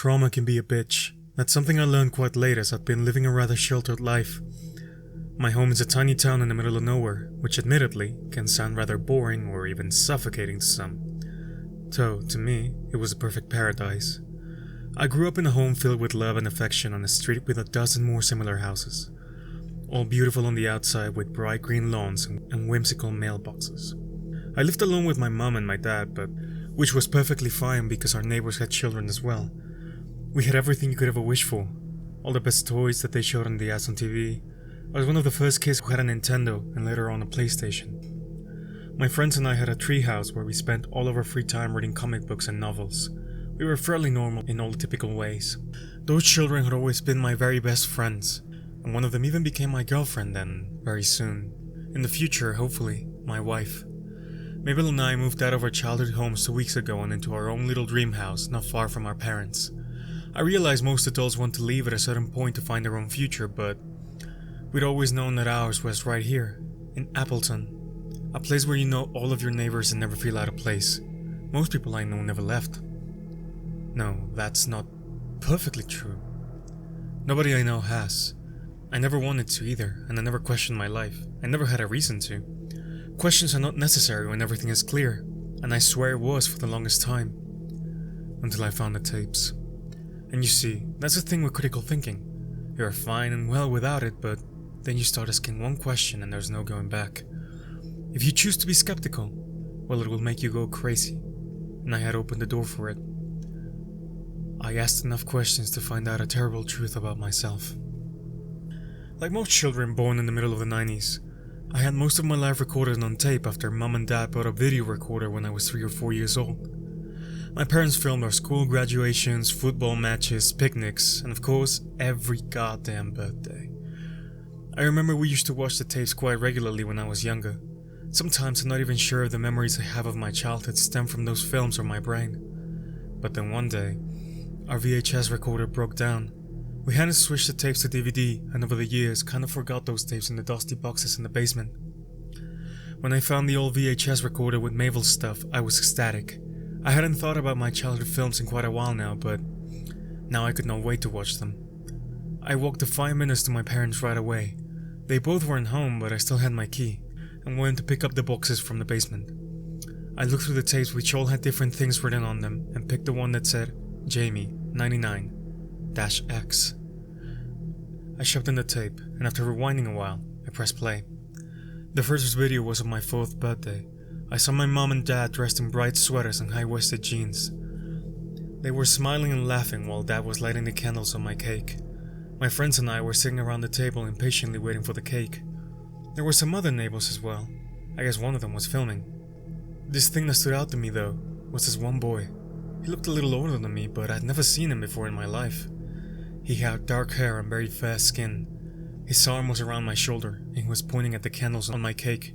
trauma can be a bitch. That's something I learned quite late as I'd been living a rather sheltered life. My home is a tiny town in the middle of nowhere, which admittedly can sound rather boring or even suffocating to some. So, to me, it was a perfect paradise. I grew up in a home filled with love and affection on a street with a dozen more similar houses, all beautiful on the outside with bright green lawns and whimsical mailboxes. I lived alone with my mom and my dad, but which was perfectly fine because our neighbors had children as well. We had everything you could ever wish for, all the best toys that they showed on the ads on TV. I was one of the first kids who had a Nintendo and later on a PlayStation. My friends and I had a treehouse where we spent all of our free time reading comic books and novels. We were fairly normal in all the typical ways. Those children had always been my very best friends, and one of them even became my girlfriend and, very soon, in the future, hopefully, my wife. Mabel and I moved out of our childhood homes 2 weeks ago and into our own little dream house not far from our parents. I realize most adults want to leave at a certain point to find their own future, but we'd always known that ours was right here, in Appleton. A place where you know all of your neighbors and never feel out of place. Most people I know never left. No, that's not perfectly true. Nobody I know has. I never wanted to either, and I never questioned my life. I never had a reason to. Questions are not necessary when everything is clear, and I swear it was for the longest time. Until I found the tapes. And you see, that's the thing with critical thinking. You're fine and well without it, but then you start asking one question and there's no going back. If you choose to be skeptical, well, it will make you go crazy. And I had opened the door for it. I asked enough questions to find out a terrible truth about myself. Like most children born in the middle of the 90s, I had most of my life recorded on tape after mom and dad bought a video recorder when I was 3 or 4 years old. My parents filmed our school graduations, football matches, picnics, and of course, every goddamn birthday. I remember we used to watch the tapes quite regularly when I was younger. Sometimes I'm not even sure if the memories I have of my childhood stem from those films or my brain. But then one day, our VHS recorder broke down. We hadn't switched the tapes to DVD, and over the years, kind of forgot those tapes in the dusty boxes in the basement. When I found the old VHS recorder with Mabel's stuff, I was ecstatic. I hadn't thought about my childhood films in quite a while now, but now I could not wait to watch them. I walked the 5 minutes to my parents right away. They both weren't home, but I still had my key, and went to pick up the boxes from the basement. I looked through the tapes which all had different things written on them, and picked the one that said, Jamie, 99-X. I shoved in the tape, and after rewinding a while, I pressed play. The first video was on my 4th birthday. I saw my mom and dad dressed in bright sweaters and high-waisted jeans. They were smiling and laughing while dad was lighting the candles on my cake. My friends and I were sitting around the table impatiently waiting for the cake. There were some other neighbors as well. I guess one of them was filming. This thing that stood out to me though, was this one boy. He looked a little older than me, but I'd never seen him before in my life. He had dark hair and very fair skin. His arm was around my shoulder, and he was pointing at the candles on my cake.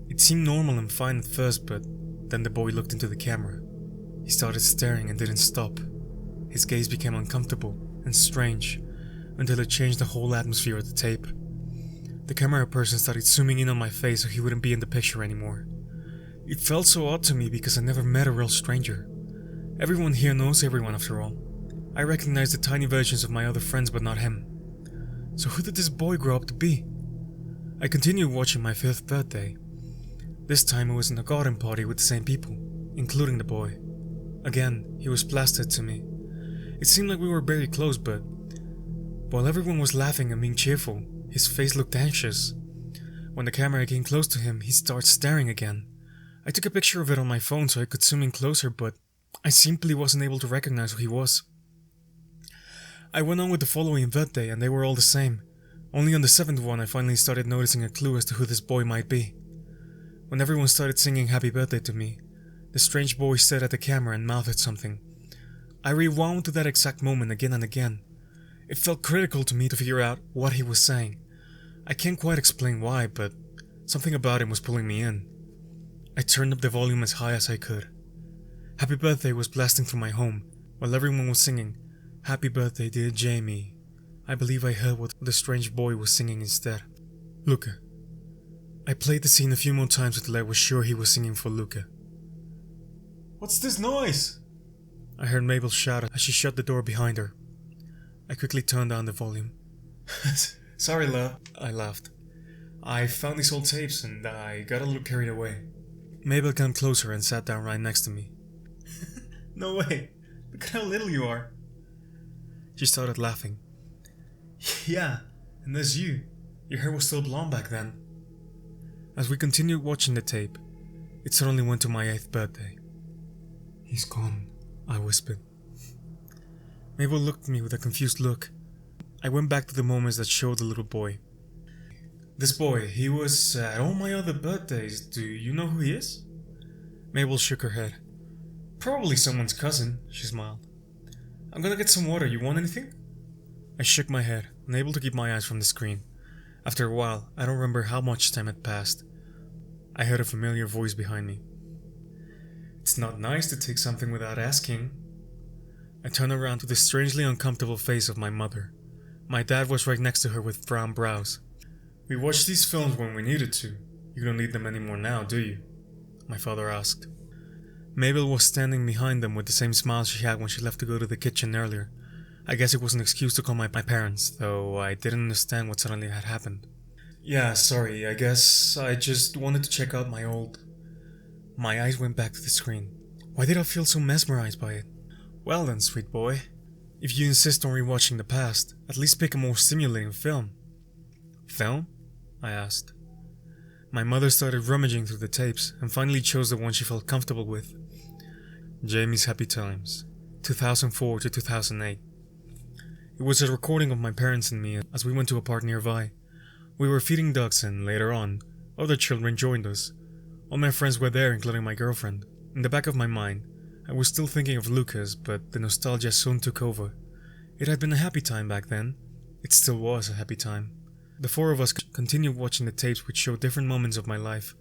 It seemed normal and fine at first, but then the boy looked into the camera. He started staring and didn't stop. His gaze became uncomfortable and strange, until it changed the whole atmosphere of the tape. The camera person started zooming in on my face so he wouldn't be in the picture anymore. It felt so odd to me because I never met a real stranger. Everyone here knows everyone after all. I recognized the tiny versions of my other friends but not him. So who did this boy grow up to be? I continued watching my 5th birthday. This time it was in a garden party with the same people, including the boy. Again, he was plastered to me. It seemed like we were very close, but while everyone was laughing and being cheerful, his face looked anxious. When the camera came close to him, he started staring again. I took a picture of it on my phone so I could zoom in closer, but I simply wasn't able to recognize who he was. I went on with the following birthday and they were all the same. Only on the 7th one I finally started noticing a clue as to who this boy might be. When everyone started singing happy birthday to me, the strange boy stared at the camera and mouthed something. I rewound to that exact moment again and again. It felt critical to me to figure out what he was saying. I can't quite explain why, but something about him was pulling me in. I turned up the volume as high as I could. Happy birthday was blasting through my home, while everyone was singing, Happy birthday dear Jamie. I believe I heard what the strange boy was singing instead. Luca. I played the scene a few more times until I was sure he was singing for Luca. What's this noise? I heard Mabel shout as she shut the door behind her. I quickly turned down the volume. Sorry, love, I laughed. I found these old tapes and I got a little carried away. Mabel came closer and sat down right next to me. No way, look at how little you are. She started laughing. Yeah, and there's you. Your hair was still blonde back then. As we continued watching the tape, it suddenly went to my 8th birthday. He's gone, I whispered. Mabel looked at me with a confused look. I went back to the moments that showed the little boy. This boy, he was at all my other birthdays. Do you know who he is? Mabel shook her head. Probably someone's cousin, she smiled. I'm gonna get some water, you want anything? I shook my head, unable to keep my eyes from the screen. After a while, I don't remember how much time had passed. I heard a familiar voice behind me. It's not nice to take something without asking. I turned around to the strangely uncomfortable face of my mother. My dad was right next to her with frowned brows. We watched these films when we needed to. You don't need them anymore now, do you? My father asked. Mabel was standing behind them with the same smile she had when she left to go to the kitchen earlier. I guess it was an excuse to call my parents, though I didn't understand what suddenly had happened. Yeah, sorry, I guess I just wanted to check out my old... My eyes went back to the screen. Why did I feel so mesmerized by it? Well then, sweet boy. If you insist on rewatching the past, at least pick a more stimulating film. Film? I asked. My mother started rummaging through the tapes and finally chose the one she felt comfortable with. Jamie's Happy Times, 2004 to 2008. It was a recording of my parents and me as we went to a park nearby. We were feeding ducks and, later on, other children joined us. All my friends were there, including my girlfriend. In the back of my mind, I was still thinking of Lucas, but the nostalgia soon took over. It had been a happy time back then. It still was a happy time. The 4 of us continued watching the tapes which showed different moments of my life.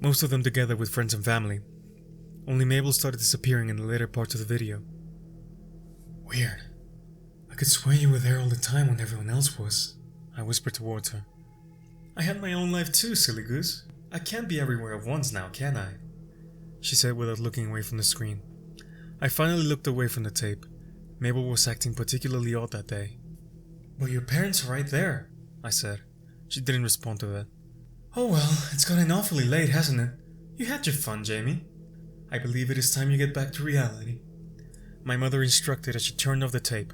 Most of them together with friends and family. Only Mabel started disappearing in the later parts of the video. Weird. I could swear you were there all the time when everyone else was, I whispered towards her. I had my own life too, silly goose. I can't be everywhere at once now, can I? She said without looking away from the screen. I finally looked away from the tape. Mabel was acting particularly odd that day. But your parents are right there, I said. She didn't respond to that. Oh well, it's gotten awfully late, hasn't it? You had your fun, Jamie. I believe it is time you get back to reality. My mother instructed as she turned off the tape.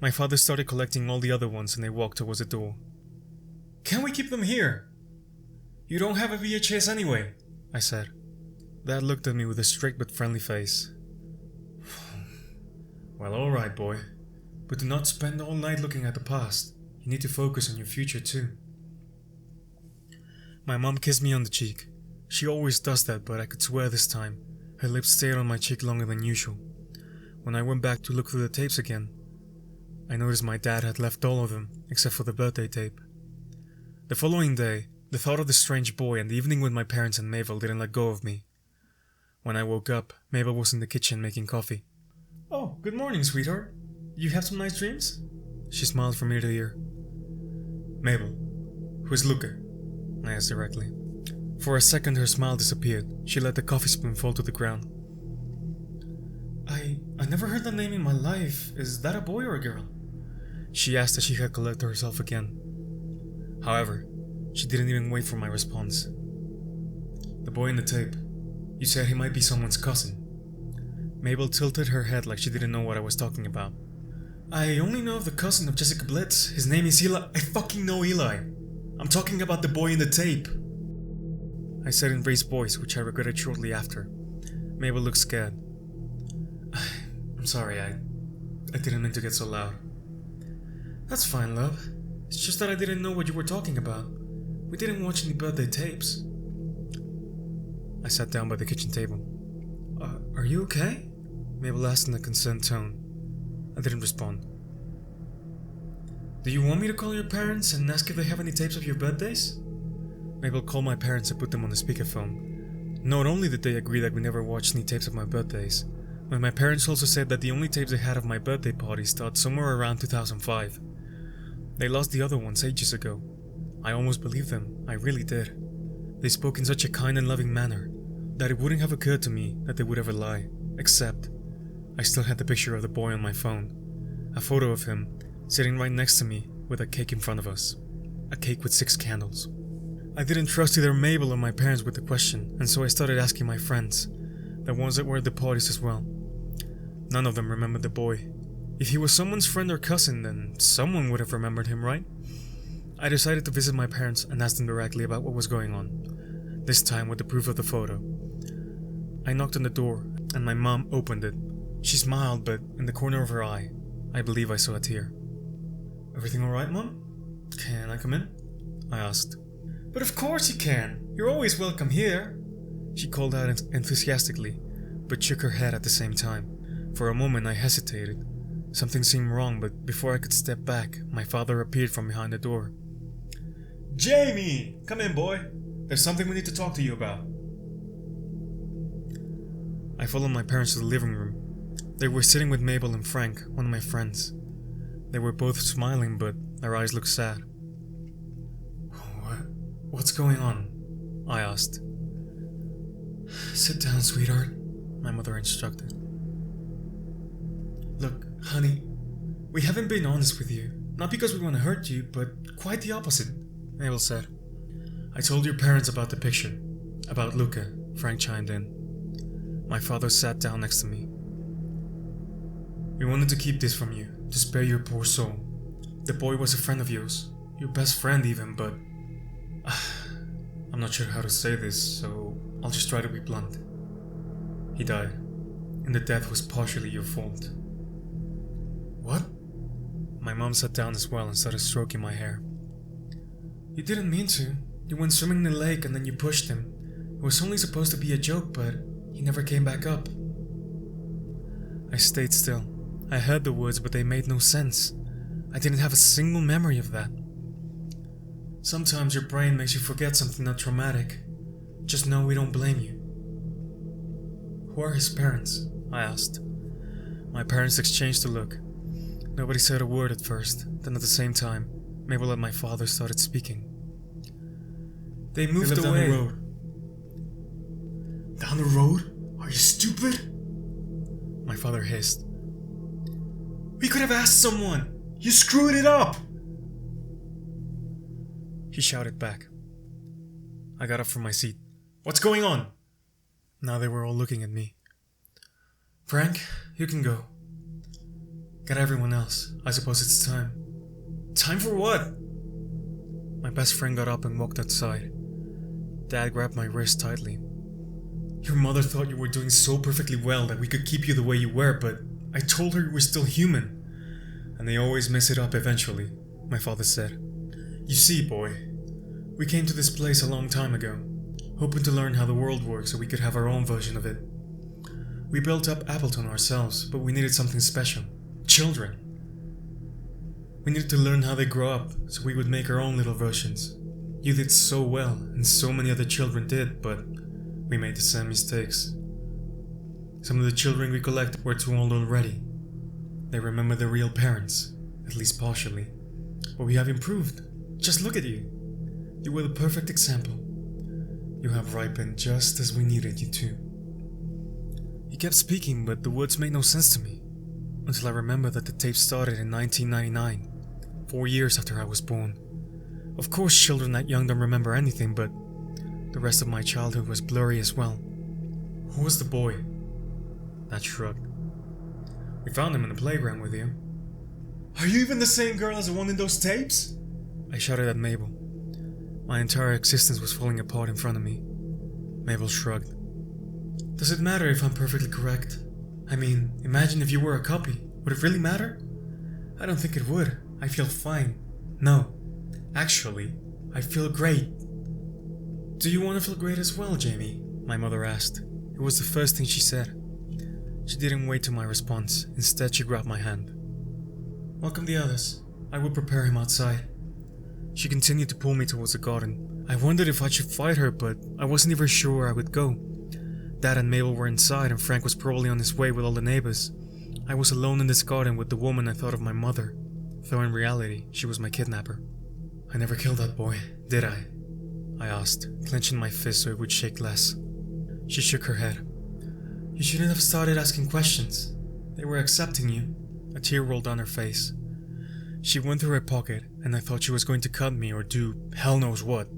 My father started collecting all the other ones and they walked towards the door. Can we keep them here? You don't have a VHS anyway, I said. Dad looked at me with a strict but friendly face. Well, alright, boy. But do not spend all night looking at the past. You need to focus on your future too. My mom kissed me on the cheek. She always does that, but I could swear this time, her lips stayed on my cheek longer than usual. When I went back to look through the tapes again, I noticed my dad had left all of them, except for the birthday tape. The following day, the thought of the strange boy and the evening with my parents and Mabel didn't let go of me. When I woke up, Mabel was in the kitchen making coffee. Oh, good morning, sweetheart. You have some nice dreams? She smiled from ear to ear. Mabel, who's Luca? I asked directly. For a second her smile disappeared. She let the coffee spoon fall to the ground. I never heard that name in my life. Is that a boy or a girl? She asked as she had collected herself again. However, she didn't even wait for my response. The boy in the tape. You said he might be someone's cousin. Mabel tilted her head like she didn't know what I was talking about. I only know of the cousin of Jessica Blitz. His name is Eli. I fucking know Eli. I'm talking about the boy in the tape. I said in raised voice, which I regretted shortly after. Mabel looked scared. I'm sorry, I didn't mean to get so loud. That's fine, love. It's just that I didn't know what you were talking about. We didn't watch any birthday tapes. I sat down by the kitchen table. Are you okay? Mabel asked in a concerned tone. I didn't respond. Do you want me to call your parents and ask if they have any tapes of your birthdays? Mabel called my parents and put them on the speakerphone. Not only did they agree that we never watched any tapes of my birthdays, but my parents also said that the only tapes they had of my birthday party started somewhere around 2005. They lost the other ones ages ago. I almost believed them, I really did. They spoke in such a kind and loving manner that it wouldn't have occurred to me that they would ever lie, except I still had the picture of the boy on my phone, a photo of him sitting right next to me with a cake in front of us, a cake with 6 candles. I didn't trust either Mabel or my parents with the question, and so I started asking my friends, the ones that were at the parties as well. None of them remembered the boy. If he was someone's friend or cousin, then someone would have remembered him, right? I decided to visit my parents and ask them directly about what was going on, this time with the proof of the photo. I knocked on the door, and my mom opened it. She smiled, but in the corner of her eye, I believe I saw a tear. "Everything alright, Mom? Can I come in?" I asked. "But of course you can! You're always welcome here!" She called out enthusiastically, but shook her head at the same time. For a moment I hesitated. Something seemed wrong, but before I could step back, my father appeared from behind the door. "Jamie! Come in, boy! There's something we need to talk to you about." I followed my parents to the living room. They were sitting with Mabel and Frank, one of my friends. They were both smiling, but their eyes looked sad. What's going on?" I asked. "Sit down, sweetheart," my mother instructed. "Look, honey, we haven't been honest with you, not because we want to hurt you, but quite the opposite," Mabel said. "I told your parents about the picture, about Luca," Frank chimed in. My father sat down next to me. "We wanted to keep this from you, to spare your poor soul. The boy was a friend of yours, your best friend even, but... I'm not sure how to say this, so I'll just try to be blunt. He died, and the death was partially your fault." "What?" My mom sat down as well and started stroking my hair. "You didn't mean to. You went swimming in the lake and then you pushed him. It was only supposed to be a joke, but he never came back up." I stayed still. I heard the words, but they made no sense. I didn't have a single memory of that. Sometimes your brain makes you forget something that traumatic. Just know we don't blame you. "Who are his parents?" I asked. My parents exchanged a look. Nobody said a word at first, then at the same time, Mabel and my father started speaking. They moved away. Down the road." "Down the road? Are you stupid?" My father hissed. "We could have asked someone! You screwed it up!" He shouted back. I got up from my seat. "What's going on?" Now they were all looking at me. "Frank, you can go. Get everyone else. I suppose it's time." "Time for what?" My best friend got up and walked outside. Dad grabbed my wrist tightly. "Your mother thought you were doing so perfectly well that we could keep you the way you were, but I told her you were still human. And they always mess it up eventually," my father said. "You see, boy, we came to this place a long time ago, hoping to learn how the world works so we could have our own version of it. We built up Appleton ourselves, but we needed something special. Children. We needed to learn how they grow up so we would make our own little versions. You did so well, and so many other children did, but we made the same mistakes. Some of the children we collected were too old already. They remember their real parents, at least partially. But we have improved. Just look at you. You were the perfect example. You have ripened just as we needed you to." He kept speaking, but the words made no sense to me, until I remembered that the tape started in 1999, 4 years after I was born. Of course children that young don't remember anything, but the rest of my childhood was blurry as well. "Who was the boy?" Dad shrugged. "We found him in the playground with you." "Are you even the same girl as the one in those tapes?" I shouted at Mabel. My entire existence was falling apart in front of me. Mabel shrugged. "Does it matter if I'm perfectly correct? I mean, imagine if you were a copy. Would it really matter? I don't think it would. I feel fine. No. Actually, I feel great." "Do you want to feel great as well, Jamie?" my mother asked. It was the first thing she said. She didn't wait to my response. Instead, she grabbed my hand. "Welcome the others. I will prepare him outside." She continued to pull me towards the garden. I wondered if I should fight her, but I wasn't even sure where I would go. Dad and Mabel were inside, and Frank was probably on his way with all the neighbors. I was alone in this garden with the woman I thought of my mother, though in reality, she was my kidnapper. "I never killed that boy, did I?" I asked, clenching my fist so it would shake less. She shook her head. "You shouldn't have started asking questions. They were accepting you. A tear rolled down her face. She went through her pocket, and I thought she was going to cut me or do hell knows what,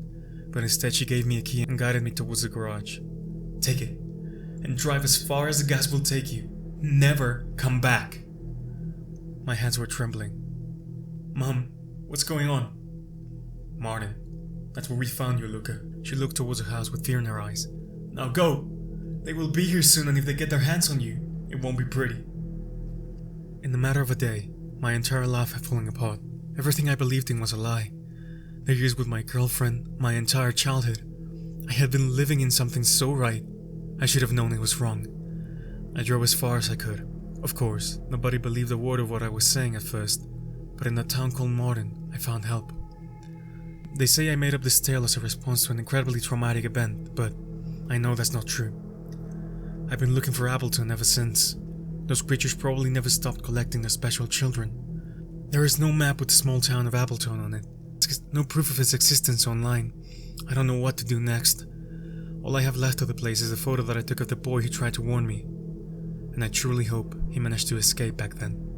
but instead she gave me a key and guided me towards the garage. Take it, and drive as far as the gas will take you. Never come back. My hands were trembling. Mom, what's going on? Martin, that's where we found you, Luca. She looked towards the house with fear in her eyes. Now go! They will be here soon, and if they get their hands on you, it won't be pretty. In the matter of a day, my entire life had fallen apart. Everything I believed in was a lie. The years with my girlfriend, my entire childhood. I had been living in something so right. I should have known it was wrong. I drove as far as I could. Of course, nobody believed a word of what I was saying at first, but in a town called Martin, I found help. They say I made up this tale as a response to an incredibly traumatic event, but I know that's not true. I've been looking for Appleton ever since. Those creatures probably never stopped collecting the special children. There is no map with the small town of Appleton on it. No proof of its existence online. I don't know what to do next. All I have left of the place is a photo that I took of the boy who tried to warn me. And I truly hope he managed to escape back then.